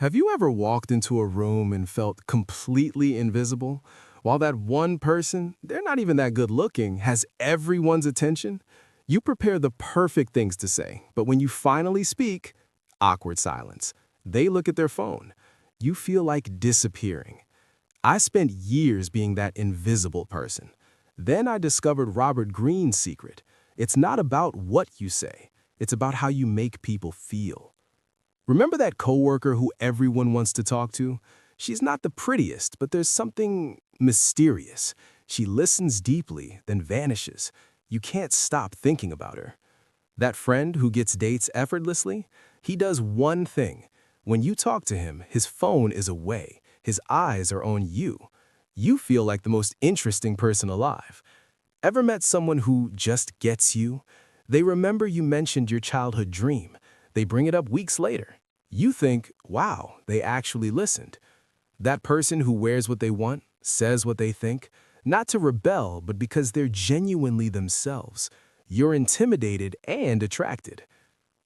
Have you ever walked into a room and felt completely invisible? While that one person, they're not even that good looking, has everyone's attention? You prepare the perfect things to say, but when you finally speak, awkward silence. They look at their phone. You feel like disappearing. I spent years being that invisible person. Then I discovered Robert Greene's secret. It's not about what you say, it's about how you make people feel. Remember that coworker who everyone wants to talk to? She's not the prettiest, but there's something mysterious. She listens deeply, then vanishes. You can't stop thinking about her. That friend who gets dates effortlessly? He does one thing. When you talk to him, his phone is away. His eyes are on you. You feel like the most interesting person alive. Ever met someone who just gets you? They remember you mentioned your childhood dream. They bring it up weeks later. You think, wow, they actually listened. That person who wears what they want, says what they think, not to rebel, but because they're genuinely themselves. You're intimidated and attracted.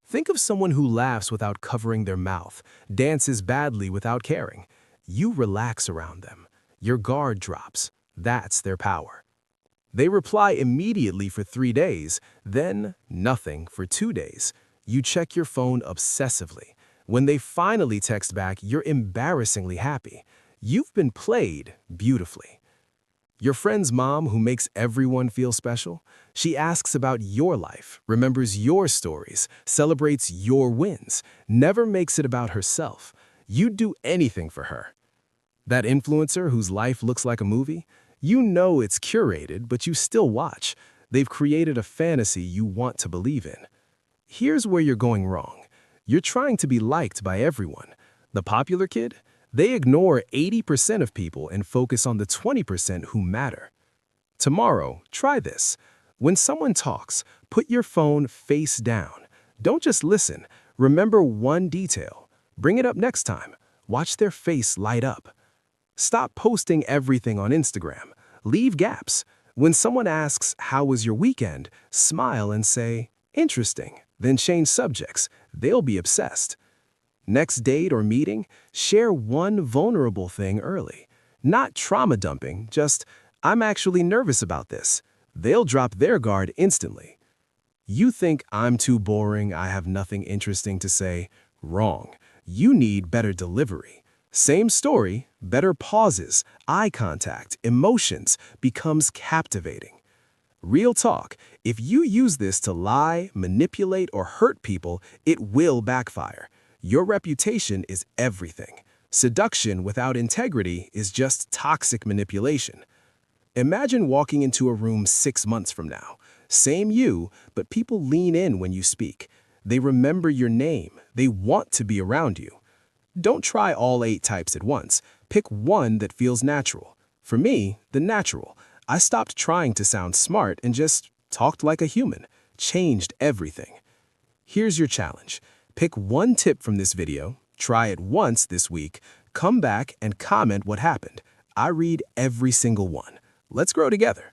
Think of someone who laughs without covering their mouth, dances badly without caring. You relax around them. Your guard drops. That's their power. They reply immediately for 3 days, then nothing for 2 days. You check your phone obsessively. When they finally text back, you're embarrassingly happy. You've been played beautifully. Your friend's mom who makes everyone feel special? She asks about your life, remembers your stories, celebrates your wins, never makes it about herself. You'd do anything for her. That influencer whose life looks like a movie? You know it's curated, but you still watch. They've created a fantasy you want to believe in. Here's where you're going wrong. You're trying to be liked by everyone. The popular kid? They ignore 80% of people and focus on the 20% who matter. Tomorrow, try this. When someone talks, put your phone face down. Don't just listen. Remember one detail. Bring it up next time. Watch their face light up. Stop posting everything on Instagram. Leave gaps. When someone asks, "How was your weekend?" smile and say, "Interesting." Then change subjects. They'll be obsessed. Next date or meeting, share one vulnerable thing early. Not trauma dumping, just, "I'm actually nervous about this." They'll drop their guard instantly. You think, "I'm too boring, I have nothing interesting to say." Wrong. You need better delivery. Same story, better pauses, eye contact, emotions becomes captivating. Real talk, if you use this to lie, manipulate, or hurt people, it will backfire. Your reputation is everything. Seduction without integrity is just toxic manipulation. Imagine walking into a room 6 months from now. Same you, but people lean in when you speak. They remember your name. They want to be around you. Don't try all 8 types at once. Pick one that feels natural. For me, the natural. I stopped trying to sound smart and just talked like a human. Changed everything. Here's your challenge. Pick one tip from this video, try it once this week, come back and comment what happened. I read every single one. Let's grow together.